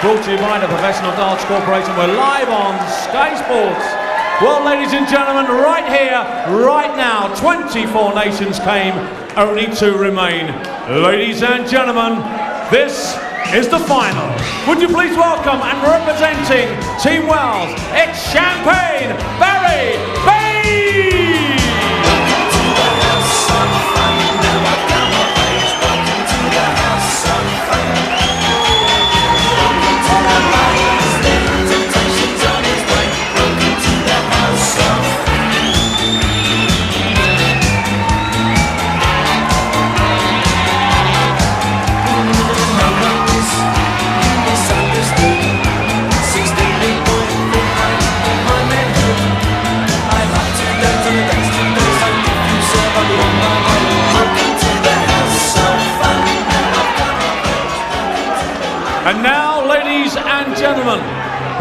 brought to you by the Professional Darts Corporation. We're live on Sky Sports. Well, ladies and gentlemen, right here, right now, 24 nations came, only 2 remain. Ladies and gentlemen, this is the final. Would you please welcome, and representing Team Wales, ex-Champagne, Barry Bay! And now, ladies and gentlemen,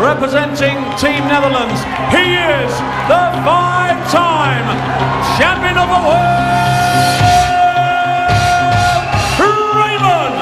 representing Team Netherlands, he is the 5-time champion of the world, Raymond!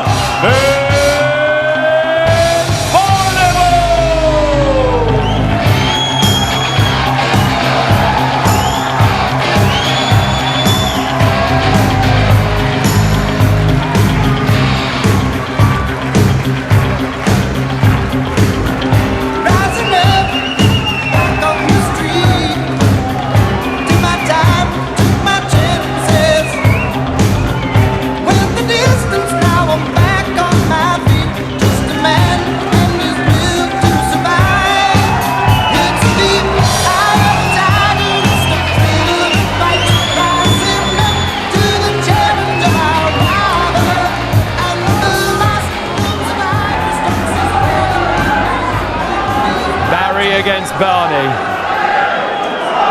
Against Barney.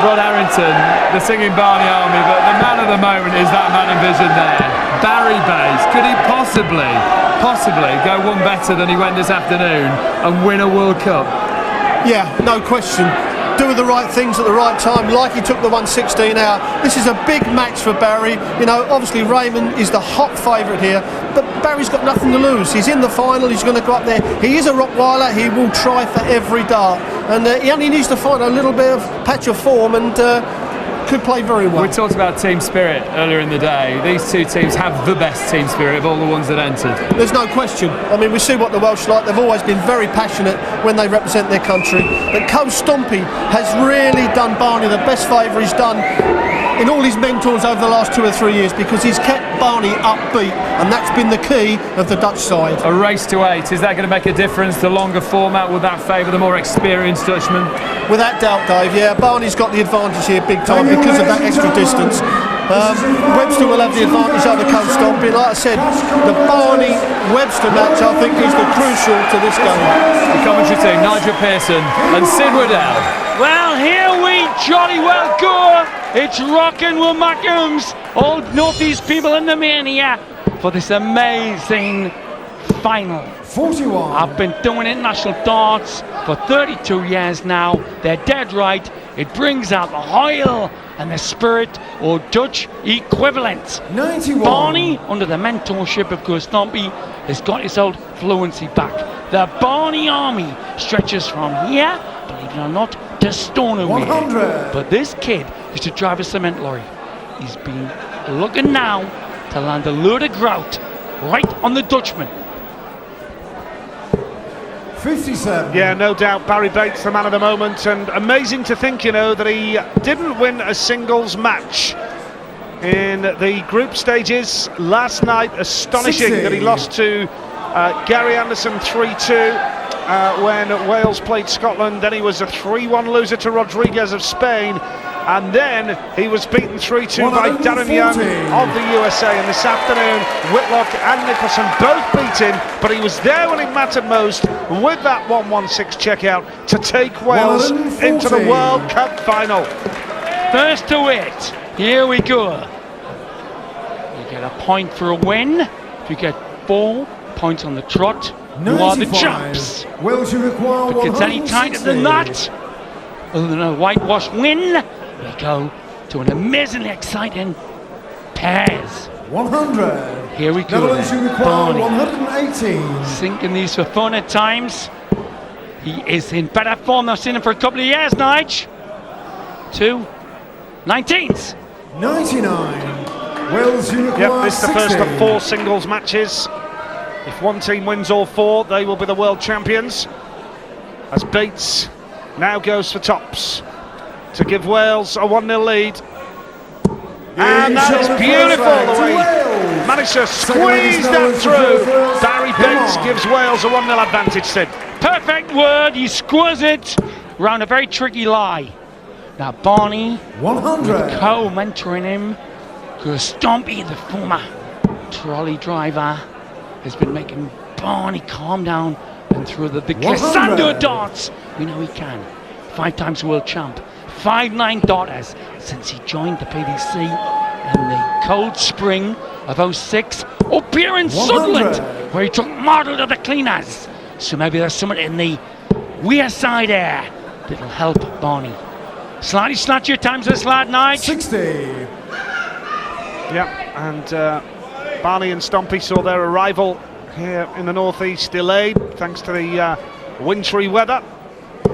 Rod Harrington, the singing Barney Army, but the man of the moment is that man envisioned there. Barry Bates. Could he possibly go one better than he went this afternoon and win a World Cup? Yeah, no question. Doing the right things at the right time, like he took the 116 out. This is a big match for Barry. You know, obviously Raymond is the hot favourite here, but Barry's got nothing to lose. He's in the final, he's going to go up there. He is a Rottweiler, he will try for every dart. And he only needs to find a little bit of patch of form and could play very well. We talked about team spirit earlier in the day. These two teams have the best team spirit of all the ones that entered. There's no question. I mean, we see what the Welsh like. They've always been very passionate when they represent their country. But Coach Stompy has really done Barney the best favour he's done in all his mentors over the last 2 or 3 years, because he's kept Barney upbeat, and that's been the key of the Dutch side. A race to 8, is that going to make a difference? The longer format, will that favour the more experienced Dutchman? Without doubt, Dave, yeah. Barney's got the advantage here big time because of that extra distance. Webster will have the advantage over Coach Stompy. Like I said, the Barney-Webster match, I think, is the crucial to this game. The commentary team, Nigel Pearson and Sid Waddell. Well, here we jolly well go. It's rockin' with Macums, all Northeast people in the mania for this amazing final. 41. I've been doing international darts for 32 years now. They're dead right. It brings out the hoil and the spirit, or Dutch equivalent. 91. Barney, under the mentorship of Coach Stompy, has got his old fluency back. The Barney Army stretches from here, believe it or not, to Stoneway. 100. But this kid used to drive a cement lorry. He's been looking now to land a load of grout right on the Dutchman. 57. Yeah, no doubt Barry Bates the man of the moment, and amazing to think, you know, that he didn't win a singles match in the group stages last night. Astonishing 60. that he lost to Gary Anderson 3-2 when Wales played Scotland. Then he was a 3-1 loser to Rodriguez of Spain, and then he was beaten 3-2 by Darren Young of the USA. And this afternoon, Whitlock and Nicholson both beat him, but he was there when it mattered most with that 116 checkout to take Wales into the World Cup final. First to it, here we go. You get a point for a win. If you get 4 points on the trot, you are the champs. Wales require If it gets any tighter than that, other than a whitewash win, we go to an amazingly exciting pairs. 100. Here we go. Netherlands, you then. require Barney 118. sinking these for fun at times. He is in better form. I've seen him for a couple of years, Nige. 2 19s. 99. Wales, you require Yep, this is the 60. first of 4 singles matches. If one team wins all 4, they will be the world champions. As Bates now goes for tops to give Wales a 1-0 lead. And that is beautiful the way he managed to squeeze that through. Barry Bates gives Wales a 1-0 advantage, Sid. Perfect word. He squares it round a very tricky lie. Now Barney, 100. co-mentoring him, because Stompy, the former trolley driver, has been making Barney calm down and through the glissando darts. We know he can. 5 times world champ, 5-9 daughters since he joined the PDC in the cold spring of 06 up here in Sunderland, where he took model to the cleaners. So maybe there's something in the weir side air that'll help Barney. Slightly snatchier times this lad, Nige. 60. Yep, and Barney and Stompy saw their arrival here in the northeast delayed thanks to the wintry weather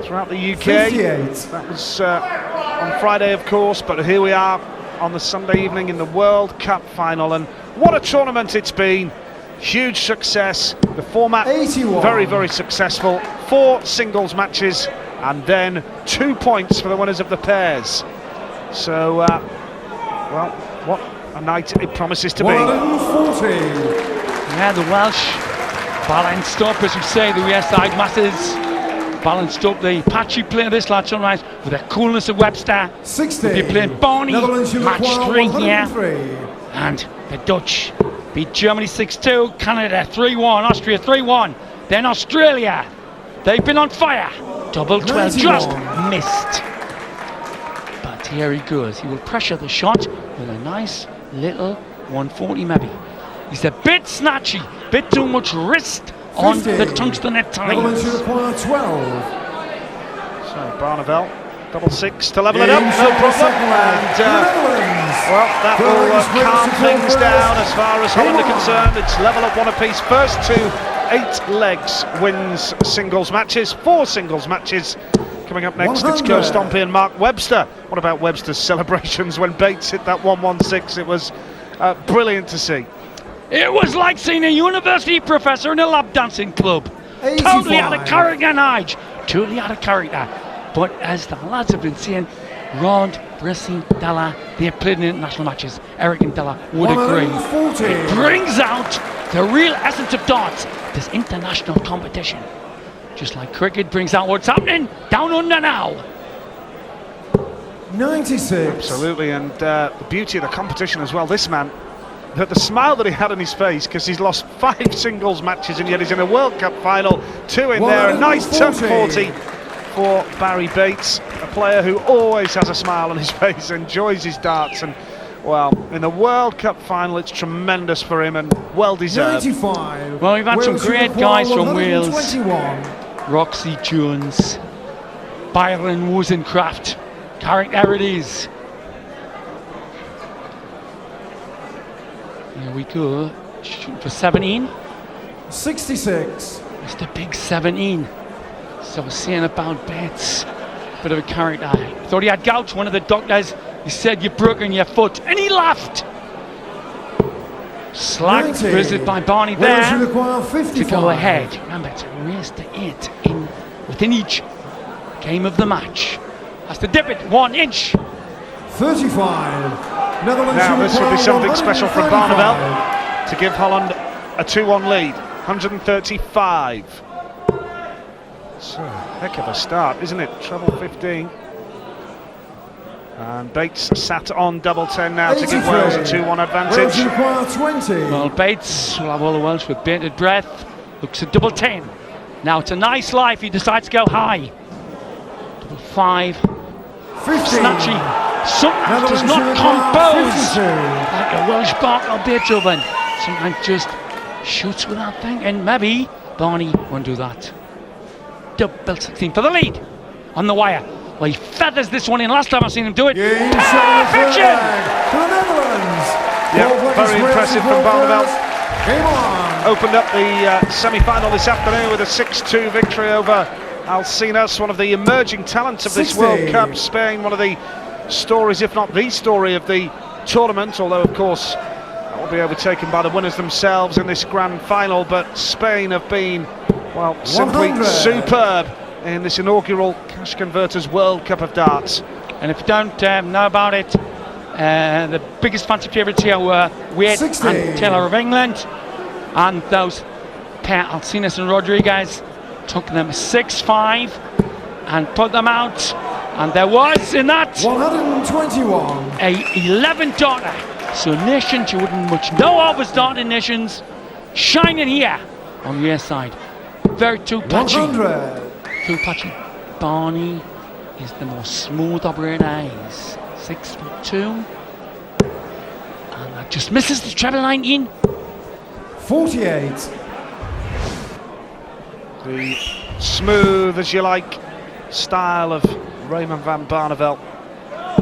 throughout the UK. 58. That was on Friday, of course, but here we are on the Sunday evening in the World Cup final, and what a tournament it's been. Huge success. The format 81. very, very successful. 4 singles matches and then 2 points for the winners of the pairs. So, well, what a night it promises to be. 140. Yeah, the Welsh balanced up, as we say, the weir side masses. Balanced up the patchy play of this lad Sunrise with the coolness of Webster. 60. If you're playing Barney, Netherlands, you match require 3 here. 103. And the Dutch beat Germany 6-2, Canada 3-1, Austria 3-1. Then Australia, they've been on fire. Double 12, 91. just missed. But here he goes. He will pressure the shot with a nice little 140 maybe. He's a bit snatchy, bit too much wrist on 50. the tungsten at Netherlands, you times. require 12. So Barneveld, double 6 to level it up, In no shot the problem. second leg. And Netherlands. well, that The will ladies win calm to things first. down as far as Holland are Come on. concerned. It's level up 1 apiece. First 2 8 legs wins singles matches. 4 singles matches. Coming up next, it's 100. Go Stompy and Mark Webster. What about Webster's celebrations when Bates hit that 116? It was brilliant to see. It was like seeing a university professor in a lap dancing club. 85. Totally out of character, Nige. Totally out of character. But as the lads have been saying, Rod, Brissy, Della, they've played in international matches. Eric and Della would agree. 140. It brings out the real essence of darts, this international competition. Just like cricket brings out what's happening down under now. 96. Absolutely, and the beauty of the competition as well. This man, the smile that he had on his face, because he's lost 5 singles matches and yet he's in a World Cup final. 2 in there, a nice turn 40 for Barry Bates, a player who always has a smile on his face, enjoys his darts, and well, in the World Cup final it's tremendous for him and well deserved. 95. Well, we've had some Wales, great you require guys from Wales. 121. Roxy Jones, Byron Wozencraft, character it is. Here we go, shooting for 17. 66. It's the big 17. So I was saying about Bates, bit of a character. Thought he had gout, one of the doctors, he said you've broken your foot, and he laughed. Slack 90. visited by Barney Wales, you there require to 55. go ahead. Remember, to race to 8 within each game of the match. Has to dip it 1 inch. 35. Netherlands, Now you this will be require something special from 135. Barneveld to give Holland a 2-1 lead, 135. So, heck of a start, isn't it? Treble 15. And Bates sat on double 10 now to give 83. Wales a 2-1 Wales, advantage. you require 20. Well, Bates will have all the Welsh with bated breath. Looks at double 10. Now it's a nice life. He decides to go high. Double 5. 50. Snatchy. Sometimes does Netherlands, you not require compose 52. like a Welsh Bach or Beethoven. Sometimes just shoots without thinking. Maybe Barney won't do that. Double 16 for the lead on the wire. Well, he feathers this one in. Last time I've seen him do it. Game 7 Perfection! to the Netherlands. Yeah, very impressive from Barneveld. Game on. Opened up the semi-final this afternoon with a 6-2 victory over Alcinas, one of the emerging talents of this 60. World Cup. Spain, one of the stories, if not the story of the tournament, although of course that will be overtaken by the winners themselves in this grand final. But Spain have been, well, simply 100. superb in this inaugural Cash Converters World Cup of Darts. And if you don't know about it, the biggest fancy favourites here were Wade 60. and Taylor of England, and those pair, Alcinas and Rodriguez, took them 6-5 and put them out. And there was in that 121. a 11 darter. So nations you wouldn't much know of as darting nations, shining here on the air side. Very too patchy. 100. Too patchy. Barney is the more smooth operator. He's 6'2", and that just misses the treble 19. 48. The smooth, as you like, style of Raymond van Barneveld.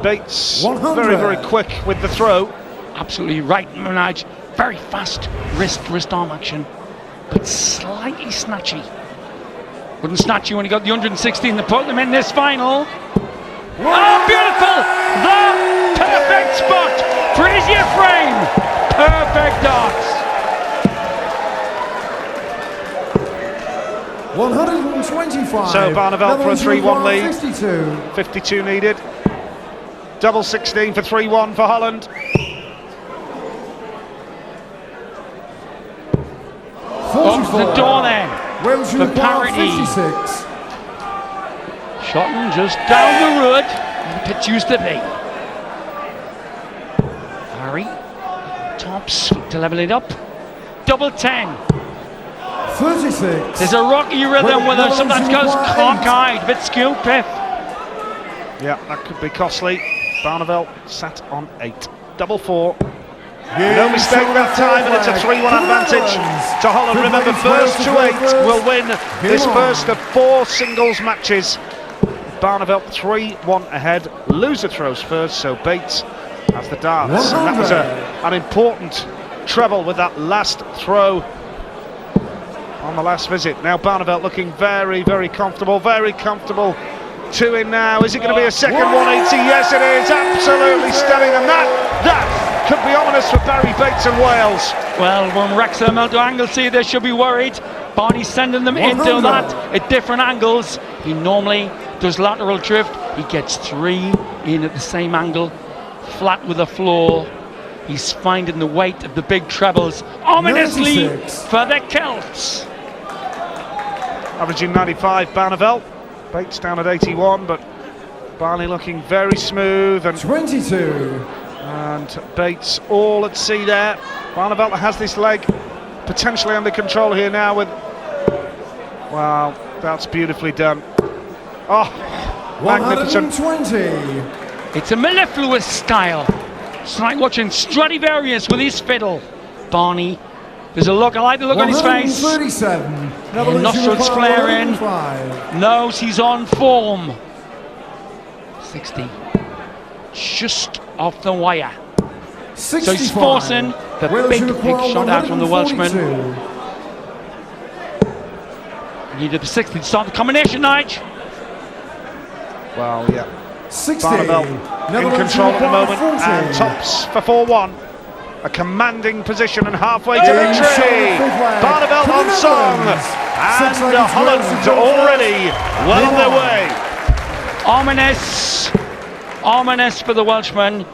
Bates 100. very, very quick with the throw. Absolutely right, Minaj. Very fast wrist arm action, but slightly snatchy. Wouldn't snatch you when you got the 116 to put them in this final. Oh, beautiful! The perfect spot for his ear frame. Perfect darts. 125. So Barneveld for a Netherlands 3-1 require lead. 52. 52 needed. Double 16 for 3-1 for Holland. 44. Opens the door then. Wales for require parity. 56. Shotton just down the road, and the pitch used to be. Harry, tops to level it up. Double 10. 36. There's a rocky rhythm with him, Netherlands sometimes goes require cockeyed, bit skew piff. Yeah, that could be costly. Barneveld sat on 8. Double 4. Yeah, No mistake that time, and it's a 3-1 advantage to Holland. Remember, first to 8 will win this first of 4 singles matches. Barneveld 3-1 ahead. Loser throws first, so Bates has the darts. And that was an important treble with that last throw on the last visit. Now Barneveld looking very, very comfortable. Very comfortable. 2 in now. Is it going to be a second 180? Yes, it is. Absolutely stunning. And that could be ominous for Barry Bates and Wales. Well, when Wrexham out to Anglesey, they should be worried. Barney's sending them into that at different angles. He normally does lateral drift. He gets 3 in at the same angle, flat with the floor. He's finding the weight of the big trebles ominously 96. for the Celts. Averaging 95, Barneveld. Bates down at 81, but Barney looking very smooth, and 22. Bates all at sea there. Barneveld has this leg potentially under control here now with, wow, that's beautifully done. Oh, magnificent. 120. It's a mellifluous style. It's like watching Stradivarius with his fiddle. Barney, there's a look, I like the look on his face. 137. Yeah, nostrils flaring. 105. Knows he's on form. 60. Just off the wire. 65. So he's forcing the Wales big require shot out from the Welshman. 142. Needed the 60 to start the combination, Nige. Well, yeah. 60. Barneveld in Netherlands control at the require moment, 40. and tops for 4-1. A commanding position and halfway to Yeah, victory. shot the fifth leg. Barneveld For the on song, Netherlands. and 6 legs, Holland Wales to already well on their way. Ominous for the Welshman,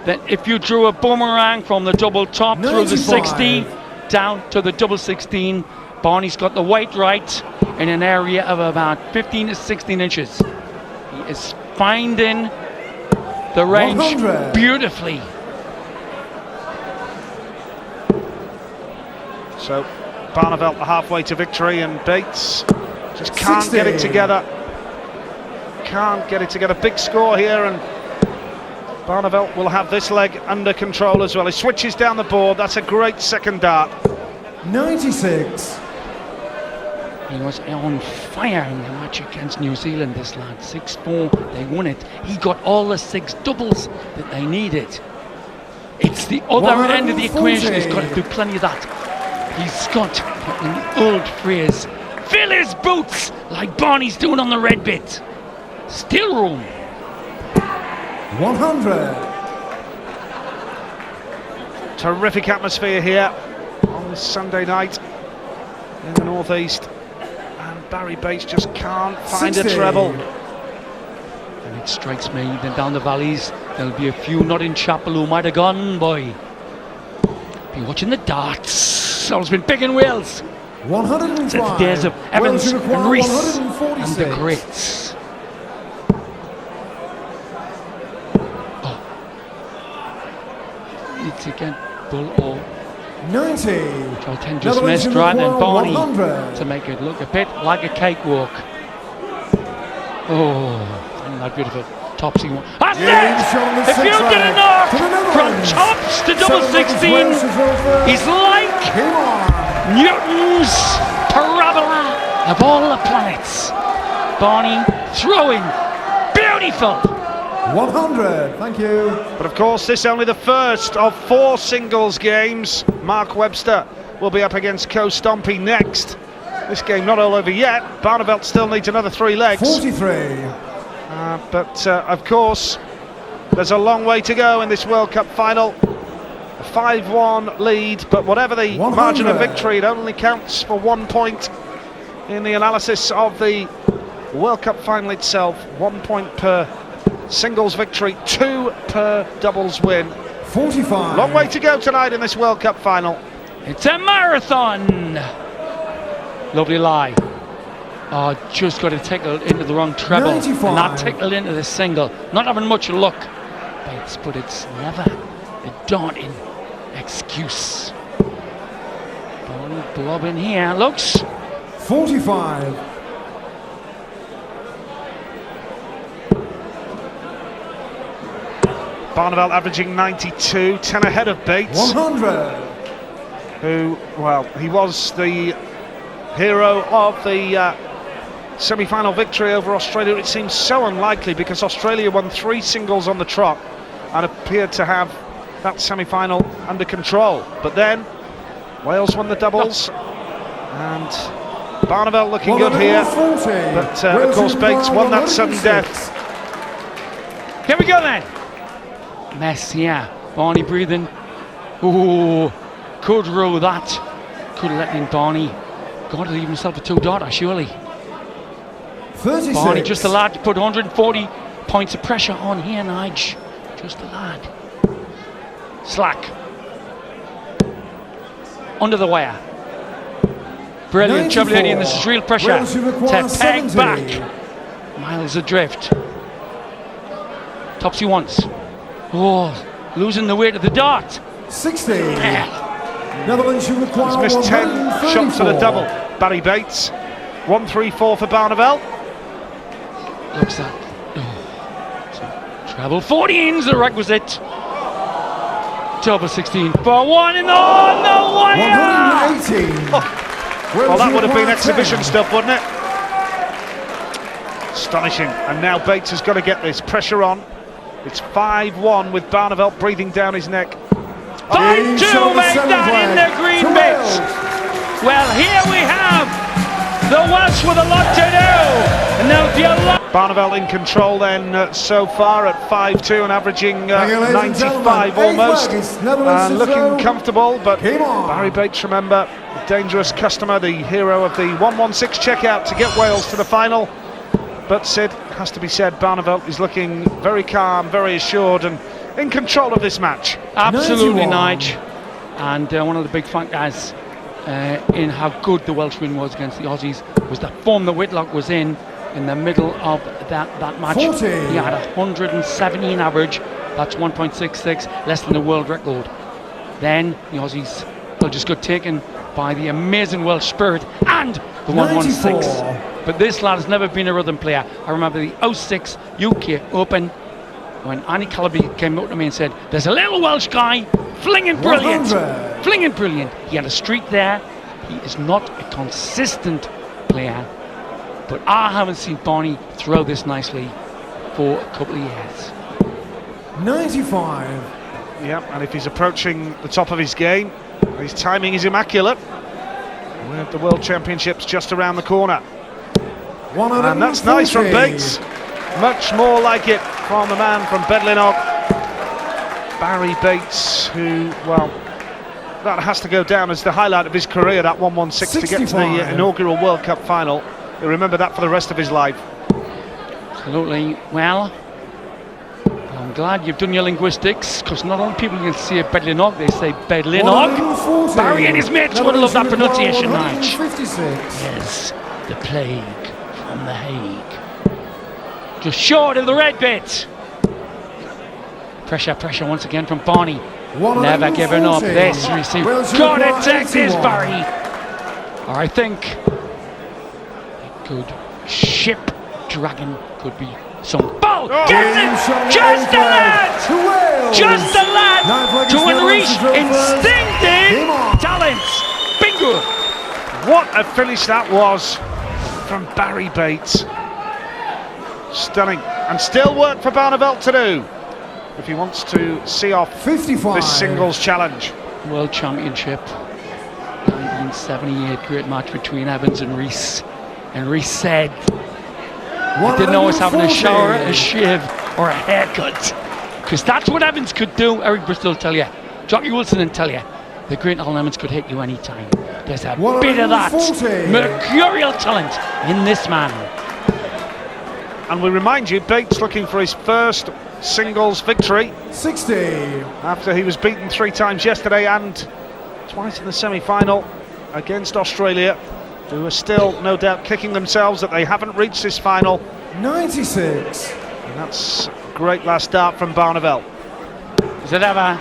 that if you drew a boomerang from the double top through the 60 down to the double 16, Barney's got the weight right in an area of about 15 to 16 inches. He is finding the range 100. beautifully. So Barneveld halfway to victory, and Bates just can't 60. get it together. Can't get it together. Big score here, and Barneveld will have this leg under control as well. He switches down the board. That's a great second dart. 96. He was on fire in the match against New Zealand, this lad. 6-4, they won it. He got all the 6 doubles that they needed. It's the other end of the equation. He's got to do plenty of that. He's got, in the old phrase, fill his boots like Barney's doing on the red bit. Still room. 100. Terrific atmosphere here on this Sunday night in the northeast, and Barry Bates just can't find 60. a treble. And it strikes me then down the valleys there'll be a few not in chapel who might have gone, boy. Be watching the darts. Always been big in Wales. 105. Since the days of Evans Wales and Rees 146. and the greats. It's again Bull or 90. Charlton just Netherlands missed right then Barney 100. to make it look a bit like a cakewalk. Oh, and that beautiful topsy one. That's it! If you get a knock from tops to double 16, he's like Newton's parabola of all the planets. Barney throwing, beautiful. 100. Thank you. But of course, this is only the first of 4 singles games. Mark Webster will be up against Co Stompy next. This game not all over yet. Barneveld still needs another 3 legs. 43. But of course, there's a long way to go in this World Cup final. A 5-1 lead, but whatever the 100. margin of victory, it only counts for 1 point in the analysis of the World Cup final itself. 1 point per singles victory, 2 per doubles win. 45. Long way to go tonight in this World Cup final. It's a marathon. Lovely lie. Oh, just got to tickle into the wrong treble. 95. And not tickled into the single. Not having much luck. But it's never a daunting excuse. Barney blobbing here. Looks. 45. Barneveld averaging 92, 10 ahead of Bates. 100. Who, well, he was the hero of the semi-final victory over Australia. It seems so unlikely because Australia won 3 singles on the trot and appeared to have that semi-final under control. But then Wales won the doubles and Barneveld looking good here. 140. But of course Bates won that sudden death. Here we go then. Messier. Barney breathing. Ooh, could row that. Could have let in Barney. Got to leave himself a 2-dotter, surely. 36. Barney, just a lad to put 140 points of pressure on here, Nige. Just a lad. Slack. Under the wire. Brilliant job, lady, and this is real pressure. Wales who require To peg 70. back. Miles adrift. Topsy once. Oh, losing the weight of the dart. 60. Yeah. Netherlands who require He's missed 10 shots at a 134. double. Barry Bates, 134 for Barneveld. Looks like. Oh. So, treble 14's the requisite. Double 16 for one in the 118. Well, that would have been exhibition stuff, wouldn't it? Astonishing. And now Bates has got to get this pressure on. It's 5-1 with Barneveld breathing down his neck. 5-2 make that in the green bit. Well, here we have the Welsh with a lot to do. And there'll be a lot. Barneveld in control then so far at 5-2 and averaging 95 almost. And looking comfortable, but Barry Bates, remember, the dangerous customer, the hero of the 116 checkout to get Wales to the final. But Sid, has to be said, Barneveld is looking very calm, very assured and in control of this match. Absolutely, 91. Nige. And one of the big factors in how good the Welsh win was against the Aussies was the form that Whitlock was in the middle of that match. 40. He had 117 average. That's 1.66, less than the world record. Then the Aussies just got taken by the amazing Welsh spirit and the 116. 94. But this lad has never been a rhythm player. I remember the 06 UK Open when Annie Calaby came up to me and said, there's a little Welsh guy flinging brilliant. 100. Flinging brilliant. He had a streak there. He is not a consistent player. But I haven't seen Barney throw this nicely for a couple of years. 95. Yeah, and if he's approaching the top of his game, his timing is immaculate. We have the World Championships just around the corner. And that's nice from Bates. Much more like it from the man from Bedlinog, Barry Bates, who, well, that has to go down as the highlight of his career, that 1:16 to get to the inaugural World Cup final. He'll remember that for the rest of his life. Absolutely. Well, I'm glad you've done your linguistics, because not only people can say Bedlinog, they say Bedlinog. Barry and his mates would love that pronunciation, Nige. Yes, the plague from The Hague. Just short of the red bit. Pressure once again from Barney. Never giving up. This receive. Gotta take this, Barry. Or I think it could ship dragon could be some ball. Gets it! Just the lad! Just the lad! To unleash instinctive talents. Bingo! What a finish that was from Barry Bates. Stunning. And still work for Barneveld to do if he wants to see off 55. this singles challenge. World Championship 1978, great match between Evans and Rees. And Rees said he didn't always have a shower, a shave or a haircut, because that's what Evans could do. Eric Bristol will tell you, Jockey Wilson will tell you, the great Alan Evans could hit you anytime. There's a bit of that mercurial talent in this man. And we remind you, Bates looking for his first singles victory 60 after he was beaten 3 times yesterday and twice in the semi-final against Australia, who are still no doubt kicking themselves that they haven't reached this final. 96. And that's a great last start from Barneveld. Is it ever?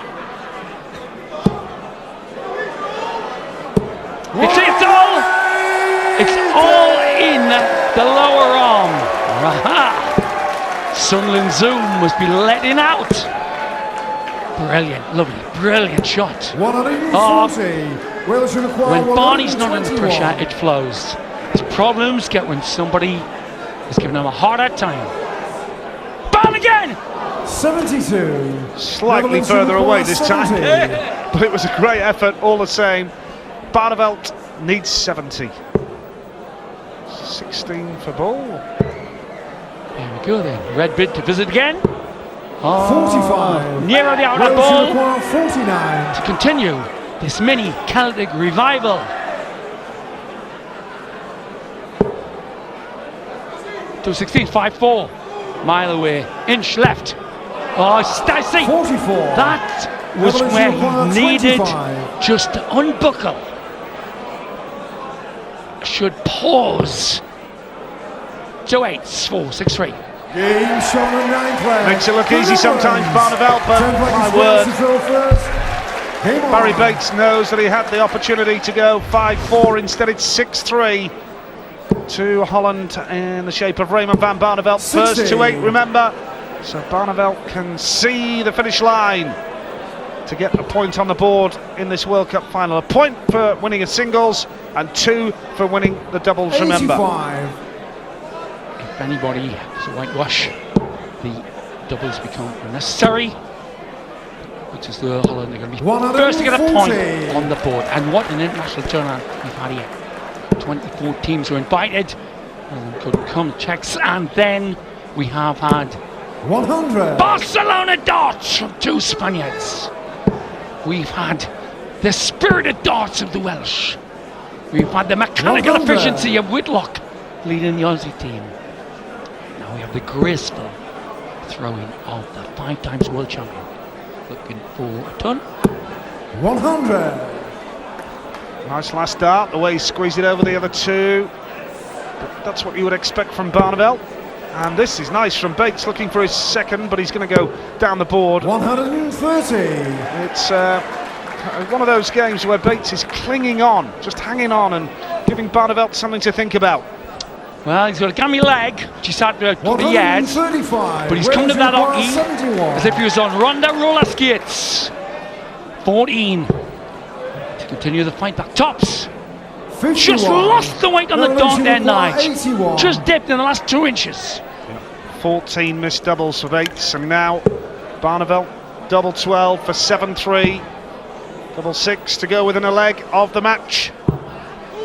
It's all in the lower arm. Sunland Zoom must be letting out. Brilliant, lovely, brilliant shot. 140. When Barney's not under pressure, it flows. His problems get when somebody is giving him a harder time. Ball again! 72. Slightly further away this time, but it was a great effort all the same. Barneveld needs 70. 16 for ball. There we go then. Red bid to visit again. 45. Nearer the outer ball. 49. To continue this mini Celtic revival. To 16, 5-4. Mile away. Inch left. Oh, Stacey. 44. That was where he needed 25. just to unbuckle. Should pause. 2-8, 4-6-3. Game shot on 9 Makes it look easy sometimes, Barneveld, but my word, Barry Bates knows that he had the opportunity to go 5-4. Instead it's 6-3 to Holland in the shape of Raymond van Barneveld. First 2-8, remember, so Barneveld can see the finish line to get a point on the board in this World Cup final. A point for winning a singles and 2 for winning the doubles, remember. 85. If anybody has a whitewash, the doubles become unnecessary, which is the Holland are going to be first to get a point on the board. And what an international tournament we've had here. 24 teams were invited, and couldn't come. Czechs, and then we have had 100. Barcelona darts from 2 Spaniards. We've had the spirited darts of the Welsh. We've had the mechanical 100. efficiency of Whitlock leading the Aussie team. Now we have the graceful throwing of the 5 times world champion. Looking for a ton. 100. Nice last start, the way he squeezed it over the other 2. But that's what you would expect from Barneveld. And this is nice from Bates, looking for his second, but he's going to go down the board. 130. It's one of those games where Bates is clinging on, just hanging on and giving Barneveld something to think about. Well, he's got a gammy leg, which he's had for a couple of yards, 135. but he's come to that hockey 71. as if he was on Ronda roller skates. 14 to continue the fight back. Tops 51. just lost the weight on the dot there, Nige. 81. Just dipped in the last 2 inches. 14 missed doubles for Bates, and now Barneveld double 12 for 7-3. Double 6 to go within a leg of the match.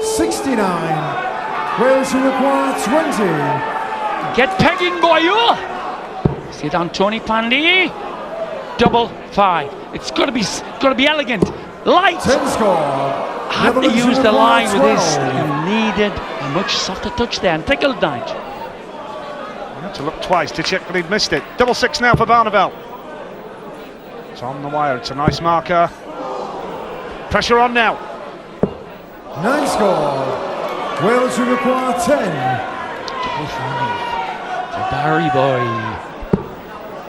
69. Wales who require 20. Get pegging, boy, you! Sit down, Tony Pandy. Double 5. It's got to be elegant. Light. 10 score. Had to Netherlands use who the require line with this. 12. You needed a much softer touch there and tickled Nige. You had to look twice to check that he'd missed it. Double 6 now for Barneveld. It's on the wire. It's a nice marker. Pressure on now. 9 score. Wales who require 10. Double 5. The Barry boy.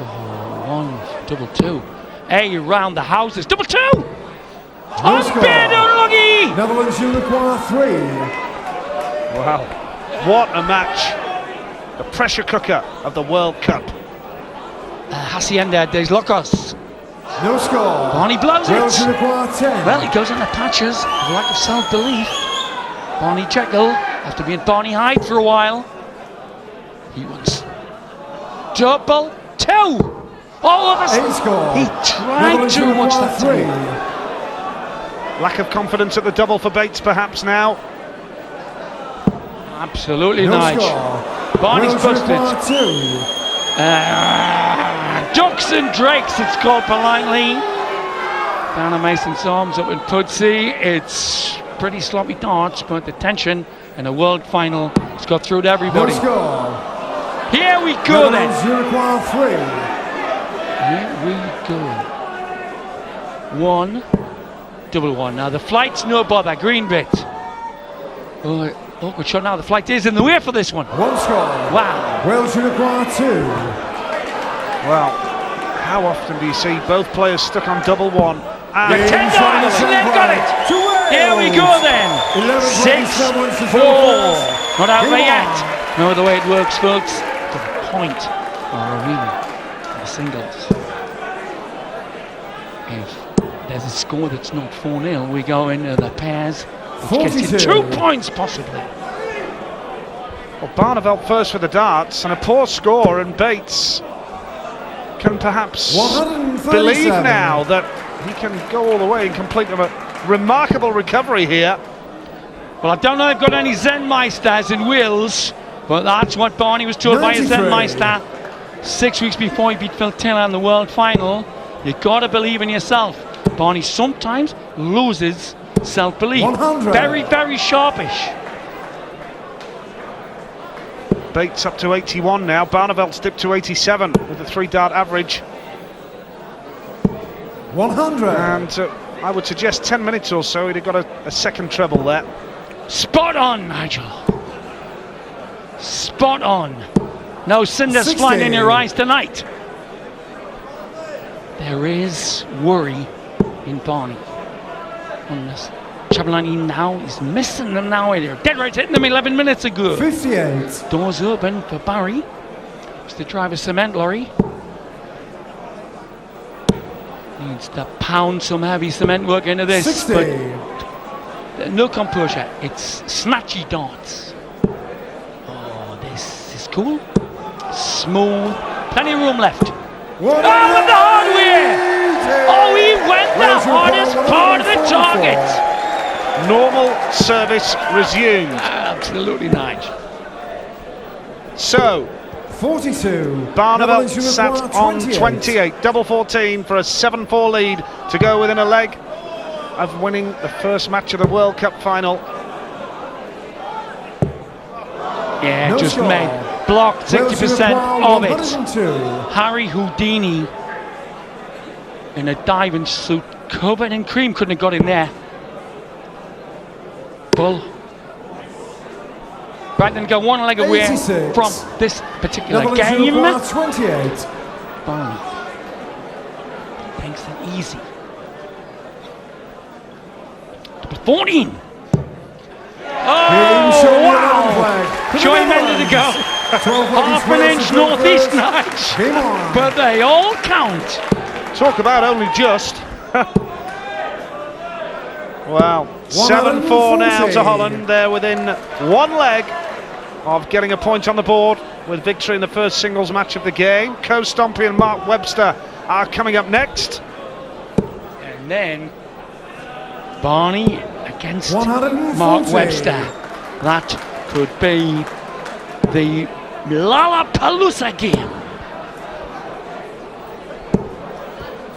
Oh, 1, double 2. Hey, round the houses. Double 2! No score. Unbid, unlucky! Netherlands who require 3. Wow. What a match. The pressure cooker of the World Cup. Hacienda des Locos. No score. Barney blows Wales it. who require 10. Well, he goes on the patches. A lack of self-belief. Barney Jekyll, after being Barney Hyde for a while. He wants double 2. All of a 8 sudden, score. he tried Netherlands too who much require that 3. time. Lack of confidence at the double for Bates perhaps now. Absolutely, No Nige. score. Barney's Wales who busted. require 2. Ducks and Drakes, it's called politely. Down at Mason's Arms up in Pudsey. It's pretty sloppy darts, but the tension in a world final has got through to No everybody. score. Here we go then. Netherlands who require 3. Here we go. 1, double 1. Now the flight's no bother, green bit. Oh, good shot now. The flight is in the way for this one. 1 score. Wow. Wales who require 2. Well, how often do you see both players stuck on double 1? And Yeah. 10 Trying to darts, and send they've got one it. to Wales. Here we go then. 11-27 to 6-4. Not out Game there on. yet. No, the way it works, folks. To the point or a win in the singles. If there's a score that's not 4-0, we go into the pairs, which gets you 42. 2 points possibly. well, Barneveld first for the darts, and a poor score, and Bates can perhaps 137. believe now that he can go all the way and complete a remarkable recovery here. Well, I don't know if I've got any Zen Meisters in Wales, but that's what Barney was told by a Zen 93. Meister 6 weeks before he beat Phil Taylor in the World Final. You got to believe in yourself. Barney sometimes loses self-belief. 100. Very, very sharpish. Bates up to 81 now. Barneveld's dipped to 87 with a 3-dart average. 100. And I would suggest 10 minutes or so he'd have got a second treble there. Spot on, Nigel. Spot on. No cinders 60. flying in your eyes tonight. There is worry in Barney. On this Chabalani now, he's missing them now. They're dead right hitting them 11 minutes ago. 58. Doors open for Barry. It's the driver cement lorry. Needs to pound some heavy cement work into this. 60. But no composure. It's snatchy darts. Oh, this is cool. Smooth. Plenty of room left. Oh, with the hard way! Oh, he went the hardest part of the target. Normal service resumed. Absolutely nice. So, 42. Barneveld Netherlands who sat require on 28. Double 14 for a 7-4 lead to go within a leg of winning the first match of the World Cup final. Yeah, No just score. made blocked 60% of it. 102. Harry Houdini in a diving suit covered in cream couldn't have got in there. Bull. Brandon go one leg away 86. from this particular Netherlands who game. require 28. Barney takes it easy. Double 14. Oh, wow! Showing men to go. Half an inch northeast notch. Game on. But they all count. Talk about only just. Wow. 7-4 now to Holland. They're within one leg of getting a point on the board with victory in the first singles match of the game. Co Stompy and Mark Webster are coming up next. And then Barney against 140. Mark Webster. That could be the Lollapalooza game.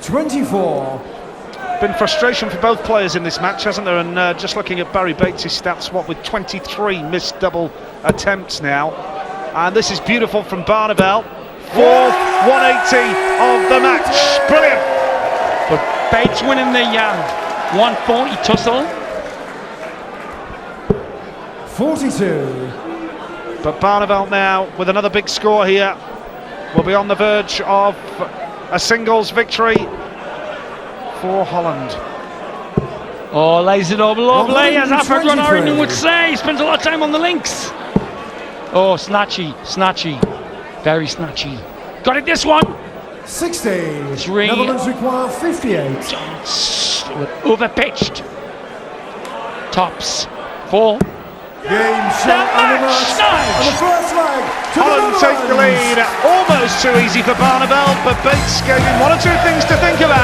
24. Been frustration for both players in this match, hasn't there? And just looking at Barry Bates' stats, what with 23 missed double attempts now. And this is beautiful from Barneveld. Fourth 180 of the match. Brilliant. But Bates winning the 140 tussle. 42. But Barneveld now with another big score here will be on the verge of a singles victory for Holland. Oh, lays it over lovely, as Alfred 123. Ron would say. He spends a lot of time on the links. Oh, snatchy, very snatchy. Got it, this one. 60. Three. Netherlands require 58. Overpitched. Tops. 4. Game, shot, The and the match match. And the first leg to Holland the take the lead. Netherlands. Almost too easy for Barneveld, but Bates gave him one or two things to think about.